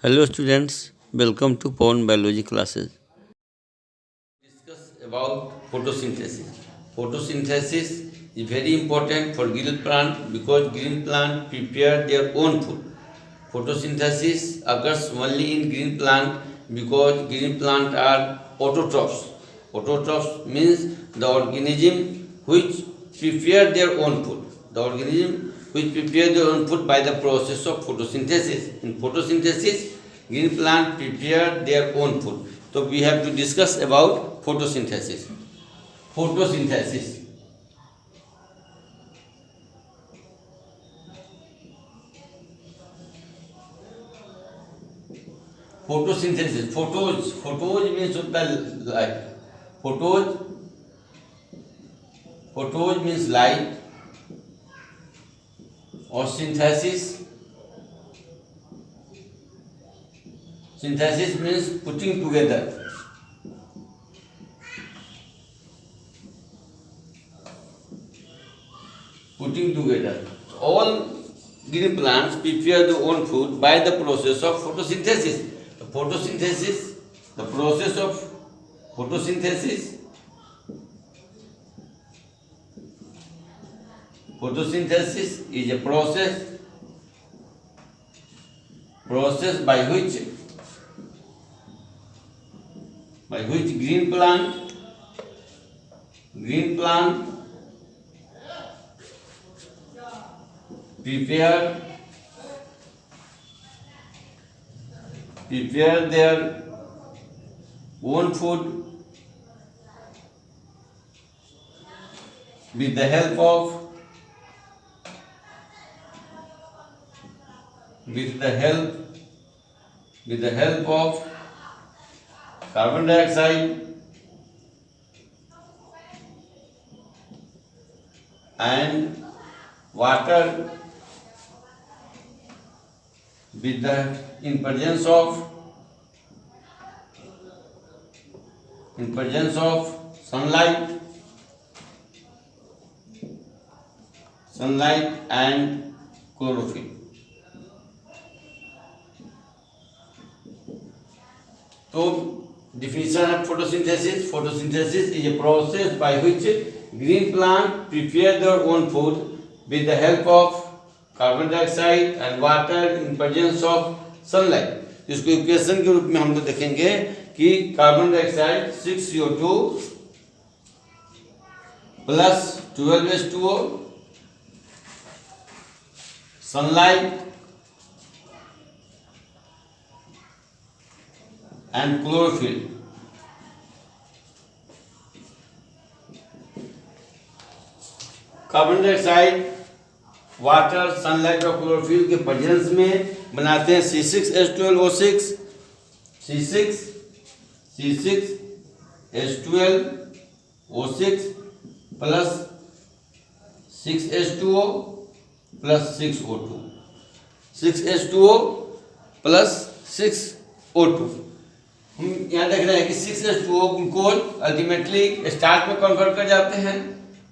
Hello students, welcome to Pond Biology classes. Discuss about photosynthesis. Photosynthesis is very important for green plant because green plant prepare their own food. Photosynthesis occurs only in green plant because green plant are autotrophs. Autotrophs means the organism which prepare their own food. The organism which prepare their own food by the process of photosynthesis. In photosynthesis, green plant prepare their own food. So we have to discuss about photosynthesis. Photosynthesis. Photosynthesis. Photos means the light. Photos. Photos means light. Or synthesis. Synthesis means putting together. Putting together. All green plants prepare their own food by the process of photosynthesis. The process of photosynthesis. Photosynthesis is a process by which green plant prepare their own food with the help of carbon dioxide and water, with the in presence of sunlight and chlorophyll. So definition of photosynthesis is a process by which green plant prepare their own food with the help of carbon dioxide and water in presence of sunlight. इसको equation के रूप में हम लोग देखेंगे कि carbon dioxide 6CO2 plus 12H2O, sunlight and chlorophyll. Carbon dioxide, water, sunlight और chlorophyll के प्रेजेंस में बनाते हैं C6H12O6 plus 6H2O plus 6O2, 6H2O plus 6O2। हम यहाँ देख रहे हैं कि 6H2O ग्लूकोज अल्टीमेटली स्टार्च में कन्वर्ट कर जाते हैं।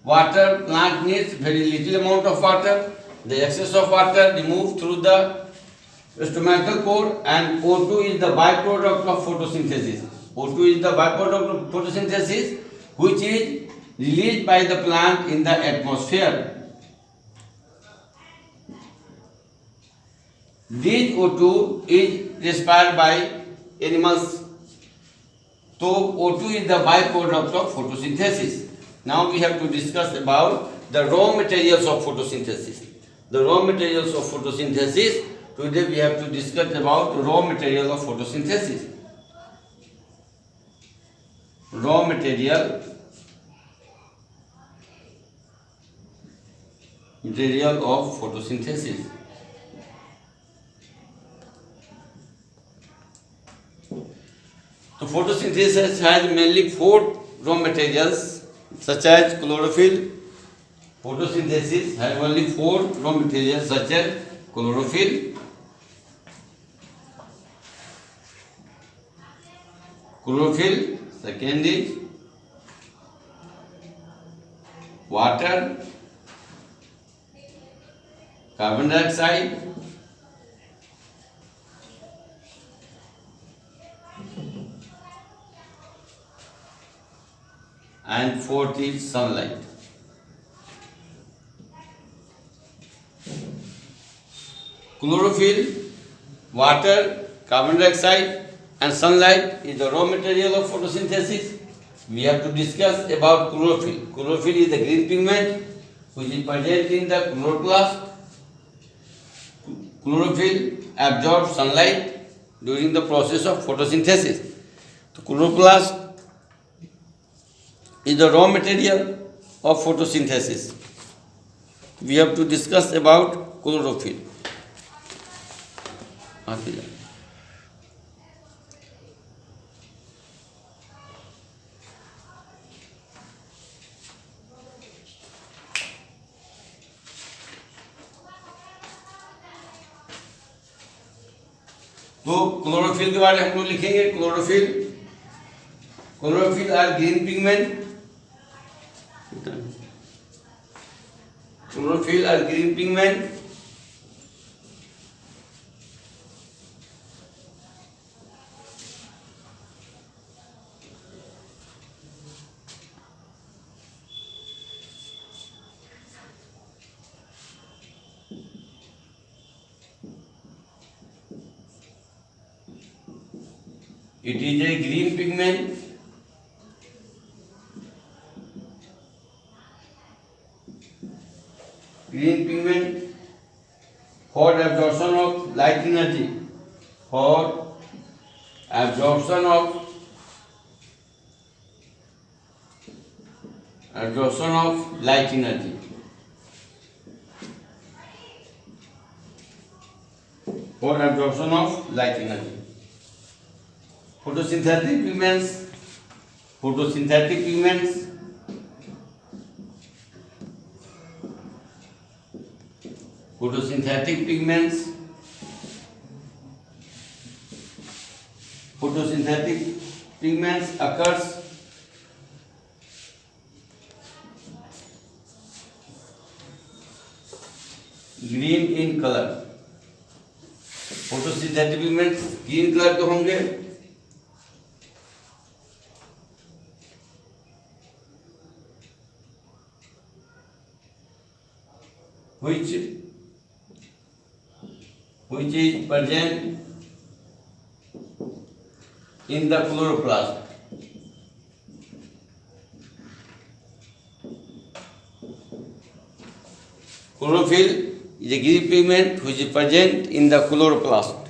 Water, plant needs very little amount of water. The excess of water removed through the stomachal pore, and O2 is the byproduct of photosynthesis. O2 is the byproduct of photosynthesis, which is released by the plant in the atmosphere. This O2 is respired by animals. So O2 is the byproduct of photosynthesis. Now we have to discuss about the raw materials of photosynthesis. The raw materials of photosynthesis. Today we have to discuss about raw material of photosynthesis. Raw material of photosynthesis. So photosynthesis has mainly 4 raw materials such as chlorophyll. Photosynthesis has only 4 raw materials such as chlorophyll, second is water, carbon dioxide and fourth is sunlight. Chlorophyll, water, carbon dioxide and sunlight is the raw material of photosynthesis. We have to discuss about chlorophyll. Chlorophyll is the green pigment which is present in the chloroplast. Chlorophyll absorbs sunlight during the process of photosynthesis. The chloroplast is the raw material of photosynthesis. We have to discuss about chlorophyll. तो chlorophyll के बारे में हम लोग लिखेंगे। Chlorophyll are green pigment. Chlorophyll are green pigment It is a green pigment. Green pigment for absorption of light energy. For absorption of light energy. For absorption of light energy. Photosynthetic pigments. Photosynthetic pigments occurs green in color. Photosynthetic pigments green colour के होंगे। which is present in the chloroplast. Chlorophyll is a green pigment which is present in the chloroplast.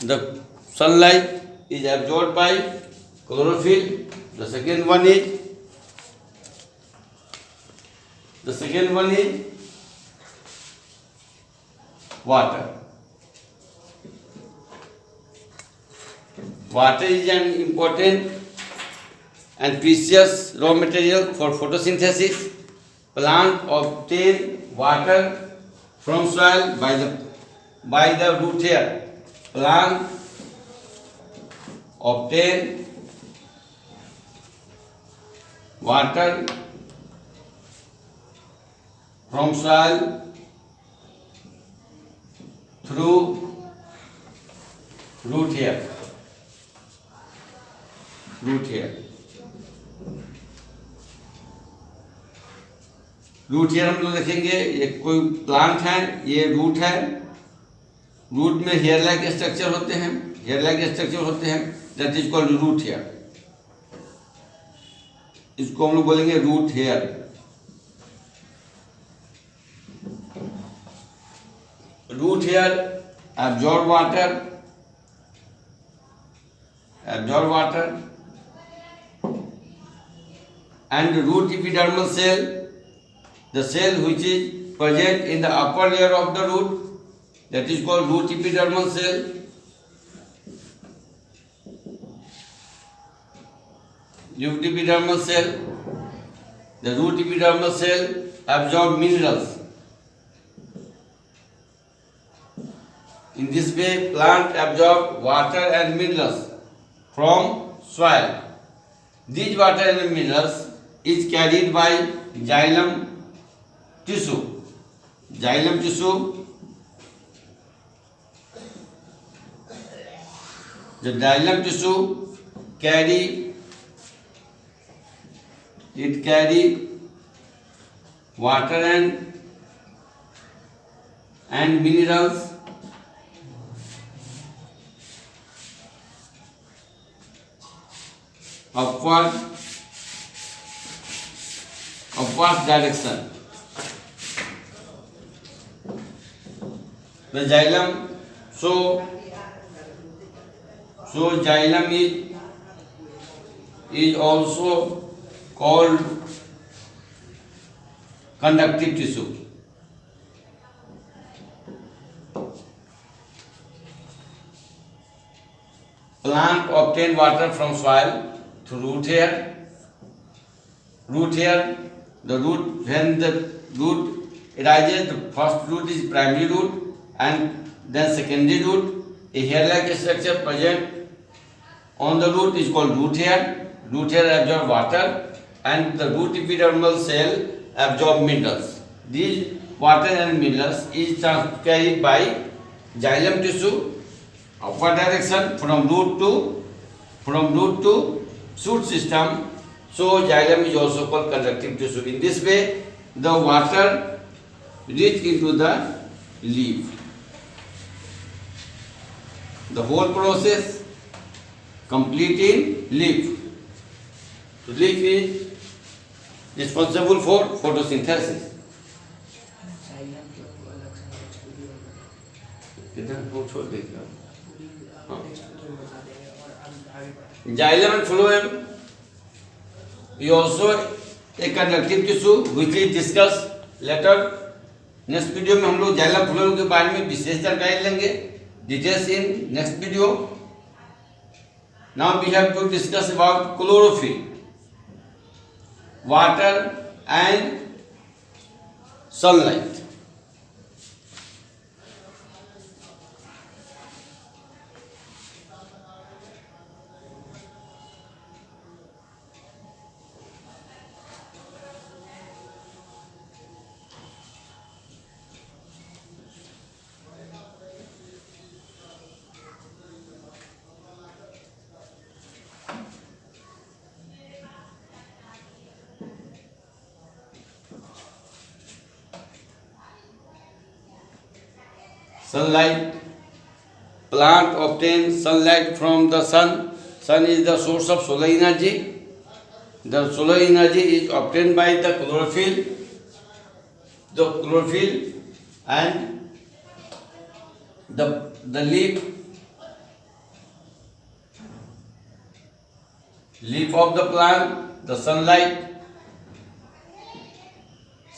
The sunlight is absorbed by chlorophyll. The second one is water. Water is an important and precious raw material for photosynthesis. Plant obtain water from soil by the root hair. Plant obtain water from soil through root hair. Root hair हम लोग देखेंगे। ये कोई plant है, ये root है। Root में hair like structure होते हैं। That is called root hair. इसको हम लोग बोलेंगे root hair. Root hair absorb water and root epidermal cell, the cell which is present in the upper layer of the root, that is called root epidermal cell. The root epidermal cell absorb minerals. In this way, plant absorb water and minerals from soil. These water and minerals is carried by xylem tissue. The xylem tissue carry it carry water and minerals upward direction. The xylem, so xylem is also called conductive tissue. Plant obtain water from soil through root hair. The root, when the root arises, the first root is primary root and then secondary root. A hair-like structure present on the root is called root hair. Root hair absorb water and the root epidermal cell absorb minerals. These water and minerals is carried by xylem tissue upward direction from root to shoot system. So xylem is also called conductive tissue. In this way, the water reach into the leaf. The whole process complete in leaf. So leaf is responsible for photosynthesis. Xylem and phloem is also a conductive tissue which is discussed later. Next video में हम लोग xylem phloem के बारे में विशेष जानकारी लेंगे, details in next video. Now we have to discuss about chlorophyll, water and sunlight. Sunlight. Plant obtains sunlight from the sun. Sun is the source of solar energy. The solar energy is obtained by the chlorophyll. The chlorophyll and the leaf of the plant. The sunlight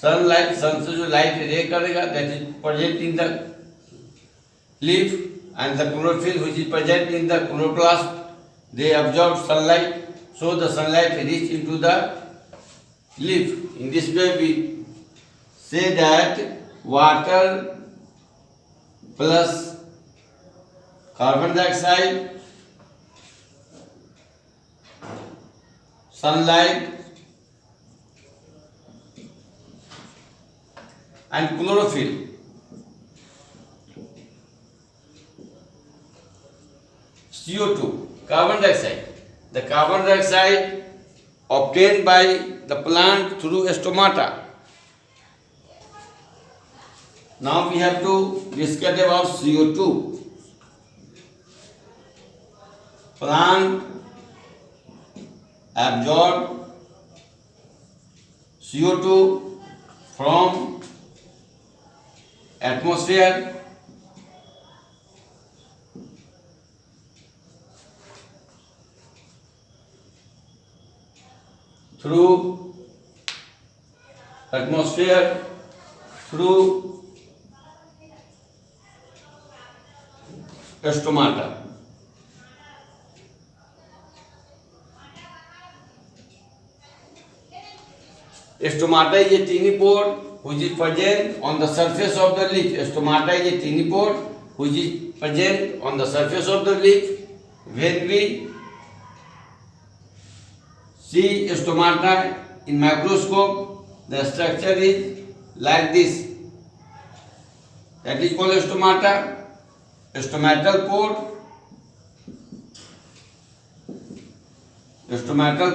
sun से जो light रे करेगा, that is present in the leaf, and the chlorophyll which is present in the chloroplast, they absorb sunlight, so the sunlight reach into the leaf. In this way we say that water plus carbon dioxide, sunlight and chlorophyll CO2, carbon dioxide. The carbon dioxide obtained by the plant through stomata. Now we have to discuss about CO2. Plant absorb CO2 from atmosphere through stomata. Stomata is a tiny pore which is present on the surface of the leaf. Stomata is a tiny pore which is present on the surface of the leaf. When we see stomata in microscope, the structure is like this. That is called stomata. Stomatal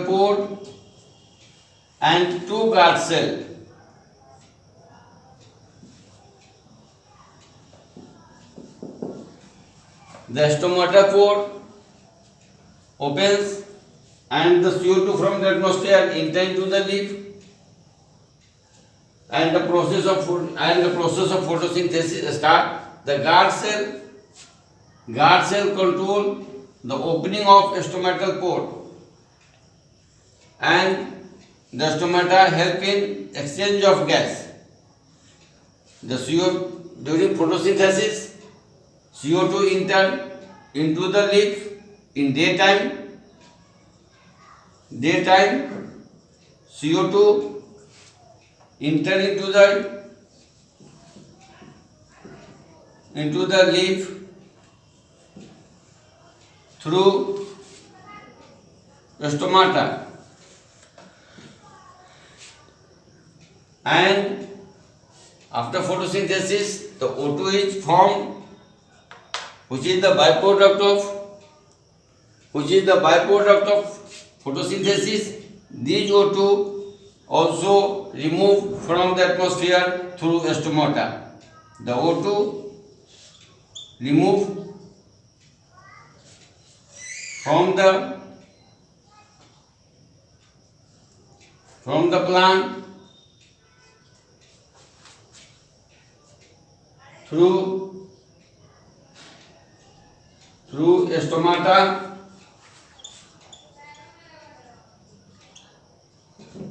pore. and two guard cell. The stomata pore opens and the CO2 from the atmosphere enter into the leaf, and the process of photosynthesis start. The guard cell control the opening of stomatal pore, and the stomata help in exchange of gas. The during photosynthesis, CO2 enter into the leaf in daytime. CO2 enter into the leaf through stomata, and after photosynthesis the O2 is formed, which is the byproduct of photosynthesis. These O2 also removed from the atmosphere through stomata. The O2 removed from the plant through stomata.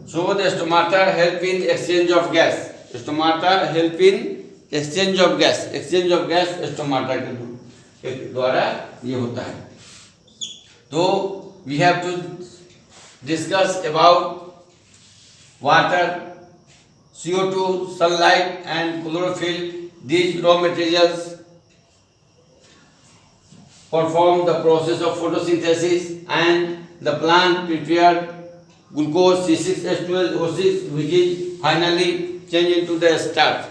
So the stomata help in exchange of gas. Stomata help in exchange of gas. Exchange of gas stomata के द्वारा ये होता है. So we have to discuss about water, CO2, sunlight and chlorophyll. These raw materials perform the process of photosynthesis, and the plant prepared glucose C6H12O6, which is finally changed into the starch.